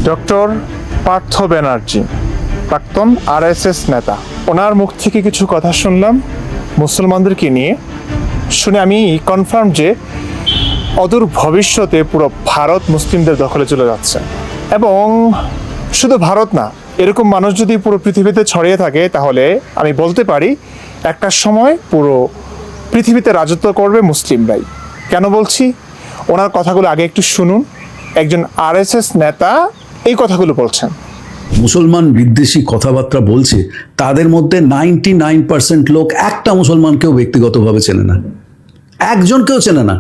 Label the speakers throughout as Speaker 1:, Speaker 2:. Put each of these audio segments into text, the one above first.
Speaker 1: Doctor Partha Banerjee, প্রাক্তন RSS নেতা। ওনার মুখ থেকে কিছু কথা শুনলাম মুসলমানদেরকে নিয়ে। শুনে আমি কনফার্ম যে অদূর ভবিষ্যতে পুরো ভারত মুসলিমদের দখলে চলে যাচ্ছে। এবং শুধু ভারত না, এরকম মানুষ যদি পুরো পৃথিবীতে ছড়িয়ে থাকে তাহলে আমি বলতে পারি একটা সময় পুরো পৃথিবীতে রাজত্ব করবে মুসলিমরাই। কেন বলছি? ওনার কথাগুলো আগে একটু শুনুন। একজন আরএসএস নেতা এই কথাগুলো বলছেন।
Speaker 2: মুসলমান বিদ্বেষী কথাবার্তা বলছে, তাদের মধ্যে 99% লোক একটা মুসলমানকেও ব্যক্তিগতভাবে চেনে না, একজনকেও চেনে না।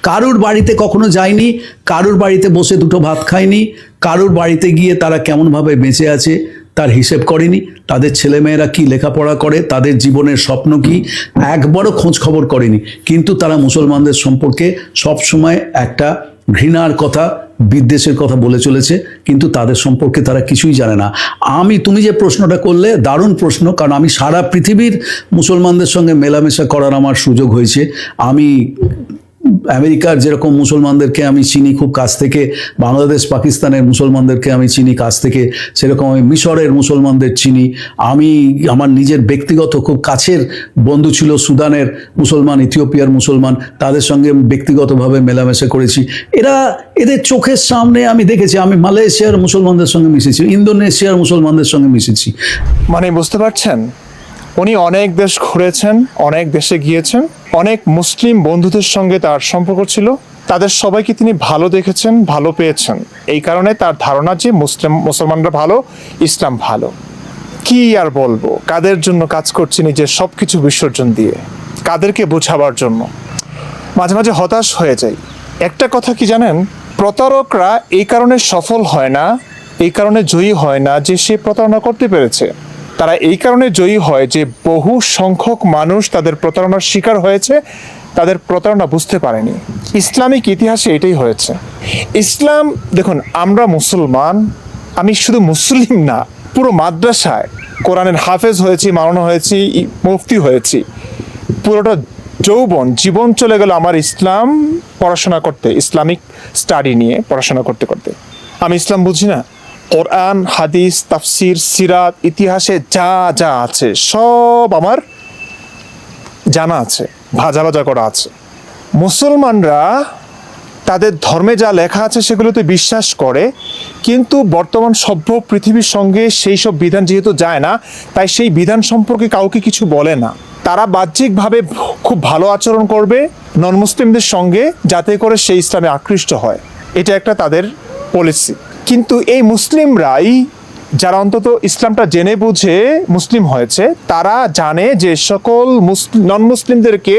Speaker 2: কারুর বাড়িতে কখনো যায়নি, কারুর বাড়িতে বসে দুটো ভাত খায়নি, কারুর বাড়িতে গিয়ে তারা কেমনভাবে বেঁচে আছে তার হিসেব করেনি, তাদের ছেলেমেয়েরা কি লেখাপড়া করে, তাদের জীবনের স্বপ্ন কি, একবারও খোঁজ খবর করেনি। কিন্তু তারা মুসলমানদের সম্পর্কে সবসময় একটা ঘৃণার কথা, বিদ্বেষের কথা বলে চলেছে, কিন্তু তাদের সম্পর্কে তারা কিছুই জানে না। তুমি যে প্রশ্নটা করলে দারুণ প্রশ্ন, কারণ আমি সারা পৃথিবীর মুসলমানদের সঙ্গে মেলামেশা করার আমার সুযোগ হয়েছে। আমি আমেরিকার যেরকম মুসলমানদেরকে আমি চিনি খুব কাছ থেকে, বাংলাদেশ পাকিস্তানের মুসলমানদেরকে আমি চিনি কাছ থেকে, সেরকম আমি মিশরের মুসলমানদের চিনি। আমি আমার নিজের ব্যক্তিগত খুব কাছের বন্ধু ছিল সুদানের মুসলমান, ইথিওপিয়ার মুসলমান, তাদের সঙ্গে ব্যক্তিগতভাবে মেলামেশা করেছি। এদের চোখের সামনে আমি দেখেছি। আমি মালয়েশিয়ার মুসলমানদের সঙ্গে মিশেছি, ইন্দোনেশিয়ার মুসলমানদের সঙ্গে মিশেছি।
Speaker 1: মানে বুঝতে পারছেন, উনি অনেক দেশ ঘুরেছেন, অনেক দেশে গিয়েছেন, অনেক মুসলিম বন্ধুদের সঙ্গে তার সম্পর্ক ছিল। তাদের সবাইকে তিনি ভালো দেখেছেন, ভালো পেয়েছেন। এই কারণে তার ধারণা যে মুসলমানরা ভালো, ইসলাম ভালো। কি আর বলবো, কাদের জন্য কাজ করছি নিজের সব কিছু বিসর্জন দিয়ে, কাদেরকে বোঝাবার জন্য। মাঝে মাঝে হতাশ হয়ে যাই। একটা কথা কি জানেন, প্রতারকরা এই কারণে সফল হয় না, এই কারণে জয়ী হয় না যে সে প্রতারণা করতে পেরেছে। তারা এই কারণে জয়ী হয় যে বহু সংখ্যক মানুষ তাদের প্রতারণার শিকার হয়েছে, তাদের প্রতারণা বুঝতে পারেনি। ইসলামিক ইতিহাসে এটাই হয়েছে। ইসলাম, দেখুন, আমরা মুসলমান, আমি শুধু মুসলিম না, পুরো মাদ্রাসায় কোরআনের হাফেজ হয়েছি, মাওলানা হয়েছি, মুফতি হয়েছি। পুরোটা যৌবন জীবন চলে গেল আমার ইসলাম পড়াশোনা করতে, ইসলামিক স্টাডি নিয়ে পড়াশোনা করতে করতে। আমি ইসলাম বুঝি না? কোরআন, হাদিস, তাফসির, সিরাত, ইতিহাসে যা যা আছে সব আমার জানা আছে, ভাজা ভাজা করা আছে। মুসলমানরা তাদের ধর্মে যা লেখা আছে সেগুলোতে বিশ্বাস করে, কিন্তু বর্তমান সভ্য পৃথিবীর সঙ্গে সেই সব বিধান যেহেতু যায় না, তাই সেই বিধান সম্পর্কে কাউকে কিছু বলে না। তারা বাহ্যিকভাবে খুব ভালো আচরণ করবে নন মুসলিমদের সঙ্গে, যাতে করে সেই ইসলামে আকৃষ্ট হয়। এটা একটা তাদের পলিসি। কিন্তু এই মুসলিমরাই, যারা অন্তত ইসলামটা জেনে বুঝে মুসলিম হয়েছে, তারা জানে যে সকল নন মুসলিমদেরকে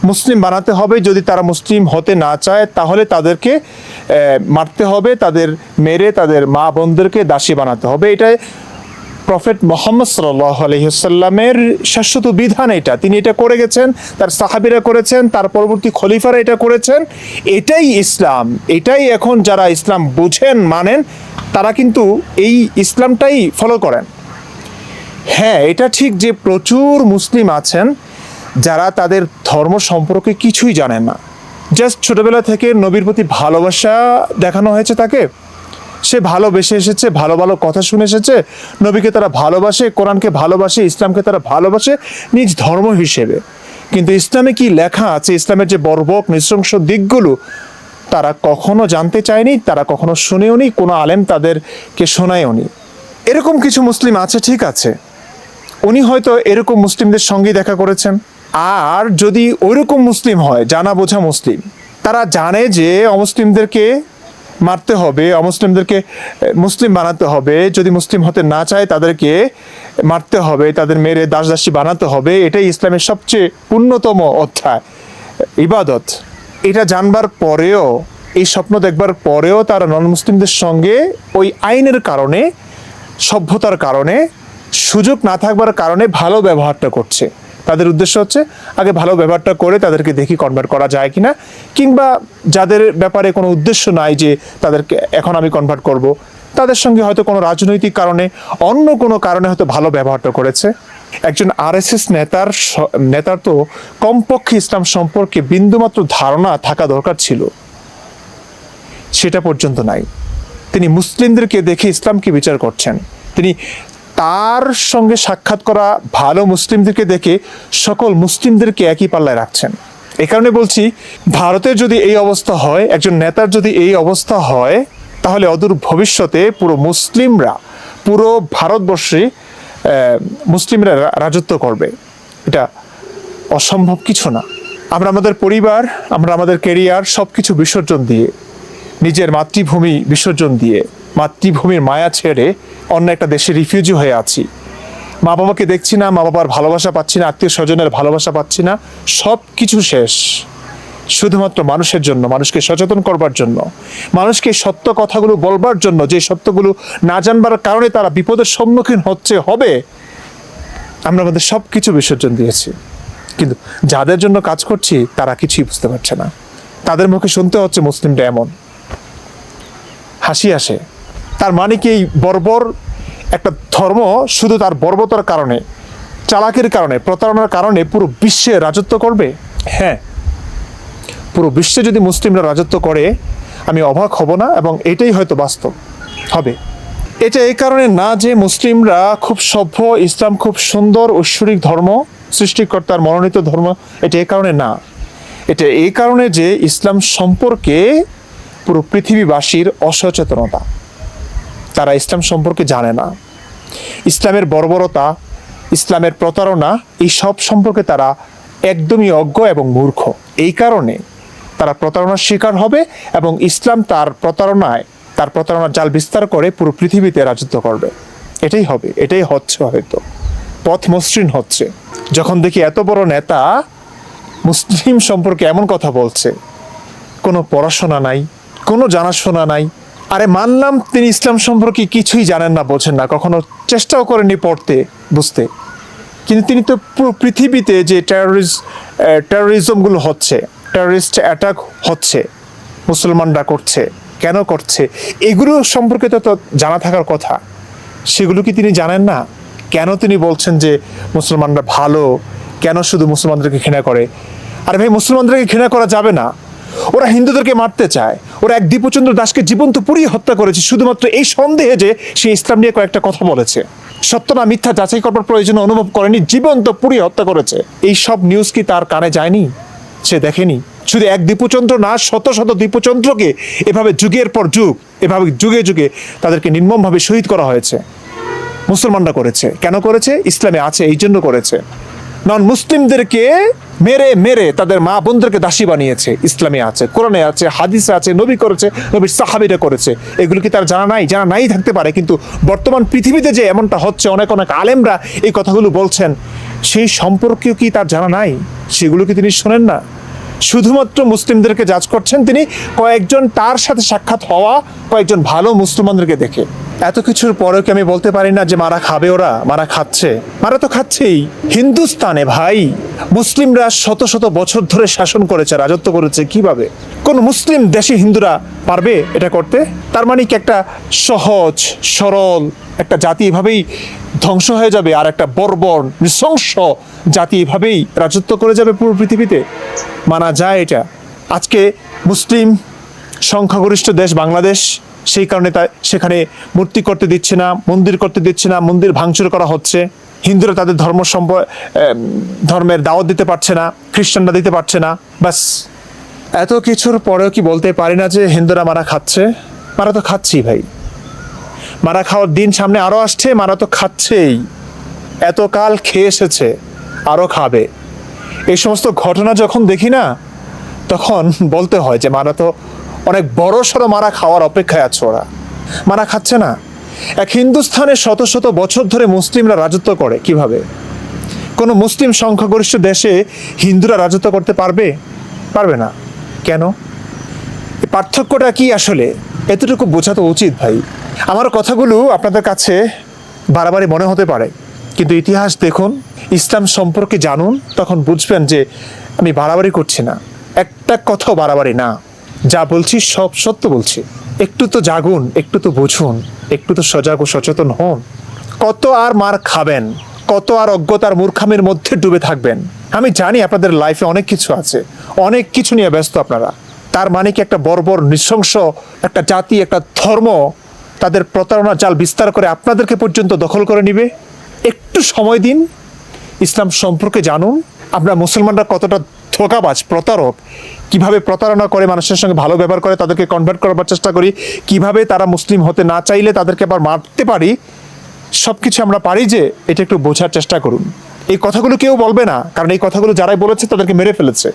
Speaker 1: মুসলিম বানাতে হবে। যদি তারা মুসলিম হতে না চায় তাহলে তাদেরকে মারতে হবে, তাদের মেরে তাদের মা বোনদেরকে দাসী বানাতে হবে। এটাই প্রফেট মুহাম্মদ সাল্লাল্লাহু আলাইহি ওয়াসাল্লামের শাশ্বত বিধান। এটা তিনি এটা করে গেছেন, তার সাহাবীরা করেছেন, তার পরবর্তী খলিফারা এটা করেছেন। এটাই ইসলাম। এটাই এখন যারা ইসলাম বুঝেন, মানেন, তারা কিন্তু এই ইসলামটাই ফলো করেন। হ্যাঁ, এটা ঠিক যে প্রচুর মুসলিম আছেন যারা তাদের ধর্ম সম্পর্কে কিছুই জানেন না। জাস্ট ছোটবেলা থেকে নবীর প্রতি ভালোবাসা দেখানো হয়েছে তাকে, সে ভালোবেসে এসেছে, ভালো ভালো কথা শুনে এসেছে। নবীকে তারা ভালোবাসে, কোরআনকে ভালোবাসে, ইসলামকে তারা ভালোবাসে নিজ ধর্ম হিসেবে। কিন্তু ইসলামে কি লেখা আছে, ইসলামের যে বর্বক নৃশংস দিকগুলো, তারা কখনো জানতে চায়নি, তারা কখনো শুনেওনি, কোনো আলেম তাদেরকে শোনায়ওনি। এরকম কিছু মুসলিম আছে, ঠিক আছে, উনি হয়তো এরকম মুসলিমদের সঙ্গেই দেখা করেছেন। আর যদি ওইরকম মুসলিম হয়, জানা বোঝা মুসলিম, তারা জানে যে অমুসলিমদেরকে মারতে হবে, অমুসলিমদেরকে মুসলিম বানাতে হবে, যদি মুসলিম হতে না চায় তাদেরকে মারতে হবে, তাদের মেরে দাস দাসী বানাতে হবে। এটাই ইসলামের সবচেয়ে উন্নতম অধ্যায়, ইবাদত। এটা জানবার পরেও, এই স্বপ্ন দেখবার পরেও তারা নন মুসলিমদের সঙ্গে ওই আইনের কারণে, সভ্যতার কারণে, সুযোগ না থাকবার কারণে ভালো ব্যবহারটা করছে। তাদের উদ্দেশ্য হচ্ছে আগে ভালো ব্যবহারটা করে তাদেরকে দেখি কনভার্ট করা যায় কিনা, কিংবা যাদের ব্যাপারে কোনো উদ্দেশ্য নাই যে তাদেরকে এখন আমি কনভার্ট করব, তাদের সঙ্গে হয়তো কোনো রাজনৈতিক কারণে, অন্য কোনো কারণে হয়তো ভালো ব্যবহারটা করেছে। একজন আরএসএস নেতার তো কমপক্ষে ইসলাম সম্পর্কে বিন্দুমাত্র ধারণা থাকা দরকার ছিল, সেটা পর্যন্ত নাই। তিনি মুসলিমদেরকে দেখে ইসলামকে বিচার করছেন। তিনি তার সঙ্গে সাক্ষাৎ করা ভালো মুসলিমদেরকে দেখে সকল মুসলিমদেরকে একই পাল্লায় রাখছেন। এই কারণে বলছি, ভারতের যদি এই অবস্থা হয়, একজন নেতার যদি এই অবস্থা হয়, তাহলে অদূর ভবিষ্যতে পুরো মুসলিমরা, পুরো ভারতবর্ষে মুসলিমরা রাজত্ব করবে। এটা অসম্ভব কিছু না। আমরা আমাদের পরিবার, আমরা আমাদের ক্যারিয়ার সব কিছু বিসর্জন দিয়ে, নিজের মাতৃভূমি বিসর্জন দিয়ে, মাতৃভূমির মায়া ছেড়ে অন্য একটা দেশে রিফিউজি হয়ে আছি। মা বাবাকে দেখছি না, মা বাবার ভালোবাসা পাচ্ছি না, আত্মীয় স্বজনের ভালোবাসা পাচ্ছি না, সব কিছু শেষ শুধুমাত্র মানুষের জন্য, মানুষকে সচেতন করবার জন্য, মানুষকে সত্য কথাগুলো বলবার জন্য, যে সত্যগুলো না জানবার কারণে তারা বিপদের সম্মুখীন হবে। আমরা আমাদের সব কিছু বিসর্জন দিয়েছি, কিন্তু যাদের জন্য কাজ করছি তারা কিছুই বুঝতে পারছে না। তাদের মুখে শুনতে হচ্ছে মুসলিমটা এমন। হাসি আসে। তার মানে কি এই বর্বর একটা ধর্ম শুধু তার বর্বরতার কারণে, চালাকির কারণে, প্রতারণার কারণে পুরো বিশ্বে রাজত্ব করবে? হ্যাঁ, পুরো বিশ্বে যদি মুসলিমরা রাজত্ব করে আমি অবাক হব না, এবং এটাই হয়তো বাস্তব হবে। এটা এই কারণে না যে মুসলিমরা খুব সভ্য, ইসলাম খুব সুন্দর ঐশ্বরিক ধর্ম, সৃষ্টিকর্তার মনোনীত ধর্ম, এটা এই কারণে না। এটা এই কারণে যে ইসলাম সম্পর্কে পুরো পৃথিবীবাসীর অসচেতনতা। তারা ইসলাম সম্পর্কে জানে না। ইসলামের বর্বরতা, ইসলামের প্রতারণা, এই সব সম্পর্কে তারা একদমই অজ্ঞ এবং মূর্খ। এই কারণে তারা প্রতারণার শিকার হবে, এবং ইসলাম তার প্রতারণার জাল বিস্তার করে পুরো পৃথিবীতে রাজত্ব করবে। এটাই হবে, এটাই হচ্ছে। হয়তো পথ মসৃণ হচ্ছে যখন দেখি এত বড় নেতা মুসলিম সম্পর্কে এমন কথা বলছে। কোনো পড়াশোনা নাই, কোনো জানাশোনা নাই। আরে মানলাম তিনি ইসলাম সম্পর্কে কিছুই জানেন না, বোঝেন না, কখনো চেষ্টাও করেননি পড়তে, বুঝতে, কিন্তু তিনি তো পুরো পৃথিবীতে যে টেরোরিজমগুলো হচ্ছে, টেররিস্ট অ্যাটাক হচ্ছে, মুসলমানরা করছে, কেন করছে, এগুলো সম্পর্কে তো জানা থাকার কথা। সেগুলো কি তিনি জানেন না? কেন তিনি বলছেন যে মুসলমানরা ভালো, কেন শুধু মুসলমানদেরকে ঘৃণা করে? আরে ভাই, মুসলমানদেরকে ঘৃণা করা যাবে না। ওরা হিন্দুদেরকে মারতে চায়। ওরা এক দীপচন্দ্র দাসকে জীবন্ত পুড়িয়ে হত্যা করেছে শুধুমাত্র এই সন্দেহে যে সে ইসলাম নিয়ে কয়েকটা কথা বলেছে। সত্য না মিথ্যা যাচাই করবার প্রয়োজন অনুভব করেনি, জীবন্ত পুড়িয়ে হত্যা করেছে। এই সব নিউজ কি তার কানে যায়নি? সে দেখেনি? শুধু এক দীপচন্দ্র না, শত শত দীপচন্দ্রকে এভাবে যুগের পর যুগ, এভাবে যুগে যুগে তাদেরকে নির্মমভাবে শহীদ করা হয়েছে। মুসলমানরা করেছে। কেন করেছে? ইসলামে আছে এই জন্য করেছে। নন মুসলিমদেরকে মেরে মেরে তাদের মা বোনদেরকে দাসী বানিয়েছে। ইসলামে আছে, কোরআনে আছে, হাদিসে আছে, নবী করেছে, নবীর সাহাবীরা করেছে। এগুলো কি তার জানা নাই? জানা নাই থাকতে পারে, কিন্তু বর্তমান পৃথিবীতে যে এমনটা হচ্ছে, অনেক অনেক আলেমরা এই কথাগুলো বলছেন, সেই সম্পর্কেও কি তার জানা নাই? সেগুলো কি তিনি শোনেন না? শুধুমাত্র মুসলিমদেরকে জাজ করছেন তিনি কয়েকজন তার সাথে সাক্ষাৎ হওয়া কয়েকজন ভালো মুসলমানদেরকে দেখে। এত কিছুর পরেও কি আমি বলতে পারি না যে মারা খাবে? ওরা মারা খাচ্ছে, মারা তো খাচ্ছেই। হিন্দুস্তানে ভাই মুসলিমরা শত শত বছর ধরে শাসন করেছে, রাজত্ব করেছে। কিভাবে কোন মুসলিম দেশে হিন্দুরা পারবে এটা করতে? তার মানে কি একটা সহজ সরল একটা জাতি এভাবেই ধ্বংস হয়ে যাবে, আর একটা বর্বর নৃশংস জাতি এভাবেই রাজত্ব করে যাবে পুরো পৃথিবীতে? মানা যায় এটা? আজকে মুসলিম সংখ্যাগরিষ্ঠ দেশ বাংলাদেশ, সেই কারণে সেখানে মূর্তি করতে দিচ্ছে না, মন্দির করতে দিচ্ছে না, মন্দির ভাঙচুর করা হচ্ছে। হিন্দুরা তাদের ধর্মের দাওয়াত দিতে পারছে না, খ্রিস্টানরা দিতে পারছে না। বাস, এত কিছুর পরেও কি বলতে পারি না যে হিন্দুরা মারা খাচ্ছে? মারা তো খাচ্ছি ভাই, মারা খাওয়ার দিন সামনে আরো আসছে, মারা তো খাচ্ছেই। এতকাল খেয়ে এসেছে, আরো খাবে। এই সমস্ত ঘটনা যখন দেখি না, তখন বলতে হয় যে মারা তো অনেক বড় সড়ো মারা খাওয়ার অপেক্ষায় আছে। ওরা মারা খাচ্ছে না। এক হিন্দুস্থানে শত শত বছর ধরে মুসলিমরা রাজত্ব করে, কিভাবে? কোনো মুসলিম সংখ্যাগরিষ্ঠ দেশে হিন্দুরা রাজত্ব করতে পারবে? পারবে না। কেন? পার্থক্যটা কি আসলে? এতটুকু বোঝা তো উচিত ভাই। আমার কথাগুলো আপনাদের কাছে বাড়াবাড়ি মনে হতে পারে, কিন্তু ইতিহাস দেখুন, ইসলাম সম্পর্কে জানুন, তখন বুঝবেন যে আমি বাড়াবাড়ি করছি না, একটা কথাও বাড়াবাড়ি না। যা বলছি সব সত্য বলছি। একটু তো জাগুন, একটু তো বুঝুন, একটু তো সজাগ ও সচেতন হন। কত আর মার খাবেন? কত আর অজ্ঞতার মূর্খামির মধ্যে ডুবে থাকবেন? আমি জানি আপনাদের লাইফে অনেক কিছু আছে, অনেক কিছু নিয়ে ব্যস্ত আপনারা। তার মানে কি একটা বর্বর নৃশংস একটা জাতি, একটা ধর্ম তাদের প্রতারণা জাল বিস্তার করে আপনাদেরকে পর্যন্ত দখল করে নিবে। একটু সময় দিন, ইসলাম সম্পর্কে জানুন। আমরা মুসলমানরা কতটা ধোঁকাবাজ, প্রতারক, কিভাবে প্রতারণা করে মানুষের সঙ্গে ভালো ব্যবহার করে তাদেরকে কনভার্ট করবার চেষ্টা করি, কিভাবে তারা মুসলিম হতে না চাইলে তাদেরকে আবার মারতে পারি, সব কিছু আমরা পারি যে এটা একটু বোঝার চেষ্টা করুন। এই কথাগুলো কেউ বলবে না, কারণ এই কথাগুলো যারাই বলেছে তাদেরকে মেরে ফেলেছে।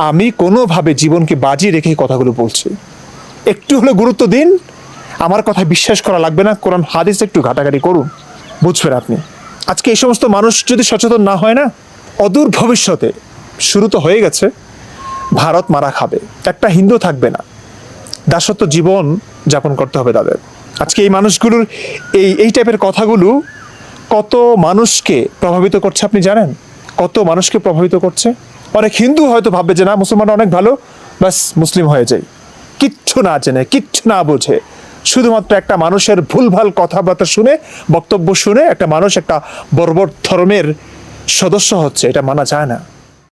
Speaker 1: আমি কোনোভাবে জীবনকে বাজি রেখে এই কথাগুলো বলছি। একটু হলে গুরুত্ব দিন, আমার কথা বিশ্বাস করা লাগবে না, কোরআন হাদিস একটু ঘাটাঘাটি করুন, বুঝবেন আপনি। আজকে এই সমস্ত মানুষ যদি সচেতন না হয় না, অদূর ভবিষ্যতে, শুরু তো হয়ে গেছে, ভারত মারা খাবে, একটা হিন্দু থাকবে না, দাসত্ব জীবন যাপন করতে হবে তাদের। আজকে এই মানুষগুলোর এই টাইপের কথাগুলো কত মানুষকে প্রভাবিত করছে আপনি জানেন? কত মানুষকে প্রভাবিত করছে। অনেক হিন্দু হয়তো ভাববে যে না, মুসলমানরা অনেক ভালো, ব্যাস মুসলিম হয়ে যায়, কিচ্ছু না জেনে, কিচ্ছু না বুঝে, শুধুমাত্র একটা মানুষের ভুলভাল কথাবার্তা শুনে, বক্তব্য শুনে একটা মানুষ একটা বর্বর ধর্মের সদস্য হচ্ছে, এটা মানা যায় না।